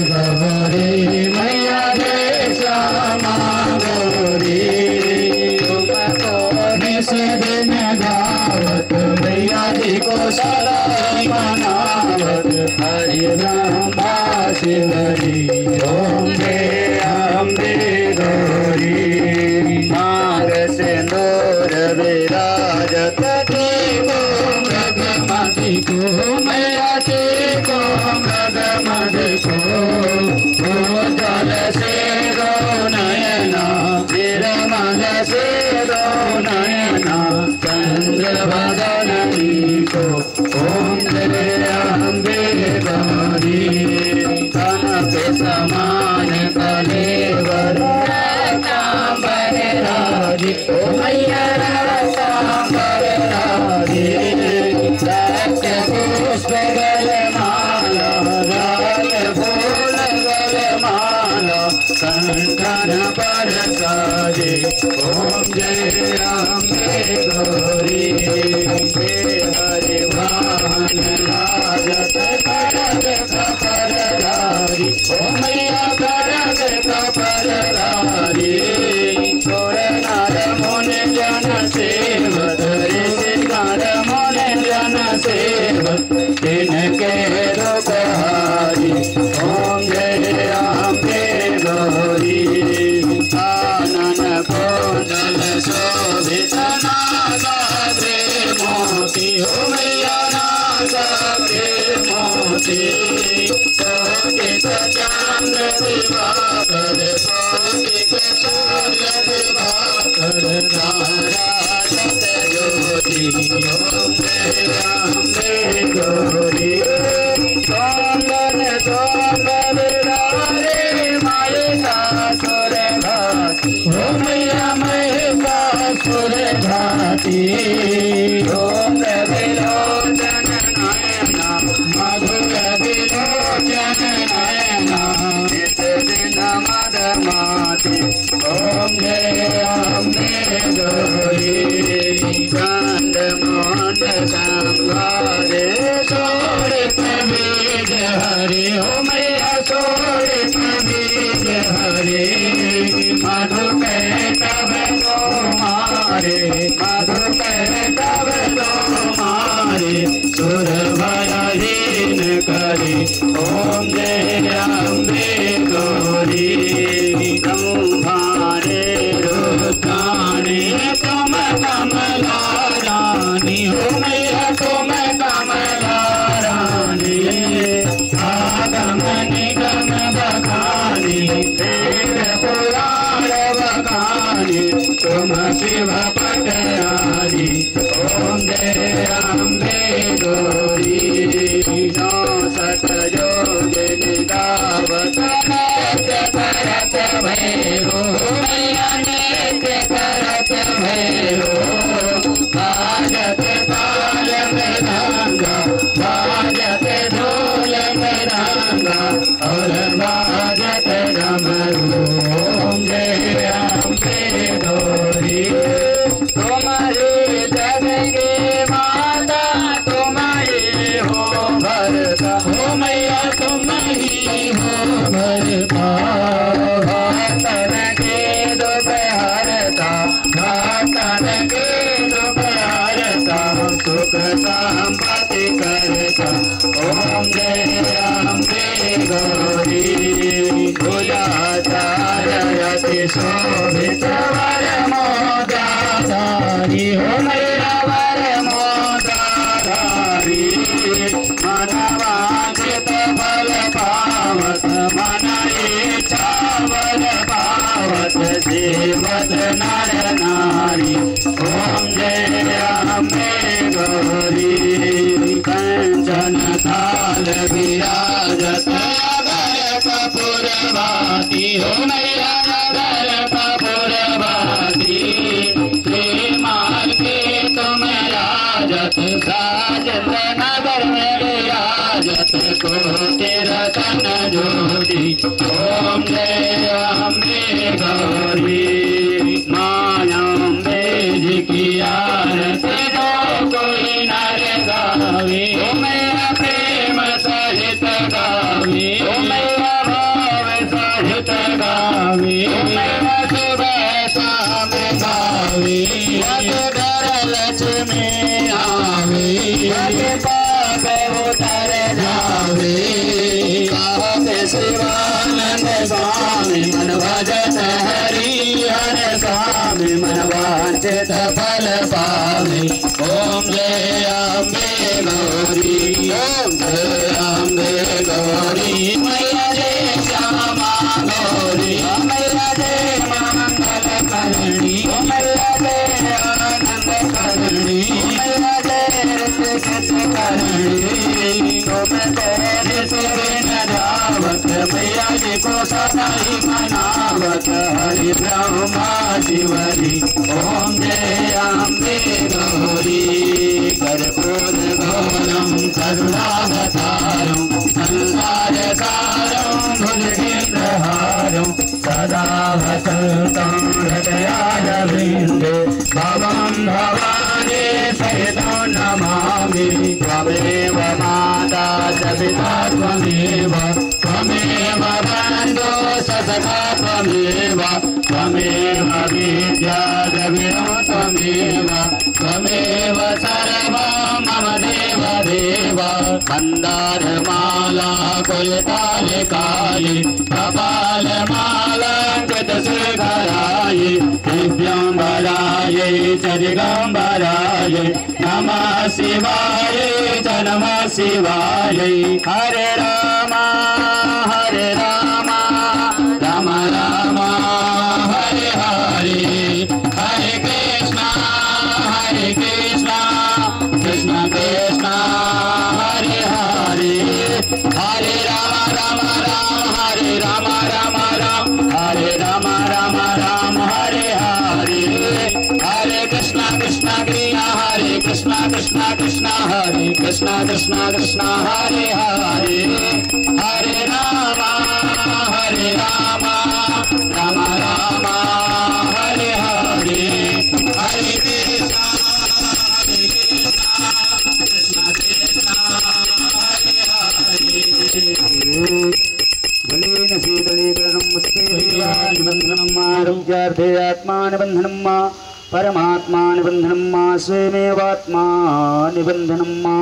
गौरी मैया रे श्यामा गौरी तुमको निस दिन गावत मैया जी को सदा मनावत हरि ब्रह्मा शिवरी ओम रे अम्बे गौरी मार सिंदूर विराजत को मृगमति को मैया को मृगमति को ओ जल से रो नयना निर्मल से रो नयना चंद्र बदनी को ओम जय अम्बे गौरी कनक समान कलेवर सांबर राजी ओ मैया सांबर राजी पुष्प गल माला रात फूल गल माला कंठन पर साजे ओम जय अम्बे गौरी हरि वाहन राजत करग कपरधारी ओ मैया करग कपरधारी सोर नार मुनि जन सेवत ऋषि नर मुनि जन सेवत तिनके दुखहारी ओम जय अम्बे गौरी आनन कोदल शोभित नागाग्रे मोती ओ मैया नागाग्रे मोती कोटिक चंद्र दिवाकर कोटिक सूर्य दिवाकर नारायण ज्योति ओम जय अम्बे गौरी चंदन चंदन रे महिषासुर घाती ओ मैया महिषासुर घाती ओम विलोचन नयना मधुर विलोचन नयना नित दिन मद माती ओम जय अम्बे गौरी चंद मोहन संवारे सोड़ित बीज हरि ओ मैया सोड़ित बीज हरि मधु तब तो मारे मधु तब तो मारे सुर भयहीन करी ओम जय अम्बे गौरी तुम्हारे रुद्राणी तुम कमला रानी हो मैया तुम कमला रानी आगम निगम बखानी वेद पुराण बखानी तुम शिव पटयारी ओम जय अम्बे गौरी नौ सत योगिनी गावत नृत्य करत भैरो मैया नृत्य करत भैरो बाजत ताल मृदंगा बाजत ढोल मृदंगा और बाजत डमरू ओम जय अम्बे गौरी तुम्हारी जगगे माता तुम्हारी हो भरता हो मैया तुम ही हो भरता भक्तन के दोपहरता भक्तन के दोपहरता सुख संपत्ति करता ओम जय अम्बे गौरी पूजाचार्यति शोभित वर मोदाधारी हो मैया वर मोदाधारी मनवांछित फल पावत मन इच्छा बल पावत श्रीमद नर नारी ओम जय अम्बे गौरी कंचन थाल विराजत अगर कपूर भाती हो मैया अगर कपूर भाती श्रीमान के तुम राजत साजत नगर में विराजत कोटि रतन ज्योति ओम जय अम्बे गौरी मायाम्बे जी की आरती दो कोई नर गावे मैं प्रेम सहित गावे गावे मैया भाव सहित गावे मैया सुबह शाम गावे घर लक्ष्मी आवे पाप उतर जावे कहते शिवानंद स्वामी मन भजत हरि हर स्वामी मन वांछित फल पावे ओम जय अम्बे गौरी ओम जय अम्बे गौरी मैया जय श्यामा गौरी मैया जय मंगल करणी मैया जय आनंद करणी मैया जय ऋषि करणी ओम तेरे सिर नजावत मैया जी को सदा ही मनावत हरि ब्रह्मा शिवरी ओम जय अम्बे गौरी कर्पूर गौरम करुणावतारम संसार सारम भुजगेन्द्रहारम सदा वसन्तं हृदयारविन्दे भवं भवानी सहितं नमामि त्वमेव माता च पिता त्वमेव त्वमेव बन्धो सखा त्वमेव त्वमेव विद्या द्रविणो त्वमेव त्वमेव सर्वं मम देव देव मन्दारमाला कुलतालिकायै कपालमालङ्कृतशिखरायै दिव्याम्बरायै च दिगम्बरायै नमः शिवायै च नमः शिवायै हरे राम राम राम हरे हरे हरे कृष्ण कृष्ण कृष्ण हरे हरे हरे राम हरे राम राम राम हरे राम राम हरे हरे हरे कृष्ण कृष्ण हरे कृष्ण कृष्ण हरे कृष्ण कृष्ण हरे हरे हरे राम राम राम हरे हरे हरे कृष्ण कृष्ण कृष्ण हरे हरे बलेन शीतलीकरणं निबन्धनम् आरोग्यार्थे आत्मानिबन्धनं मा परमात्मा निबन्धनं मा स्वयमेवात्मा निबन्धनं मा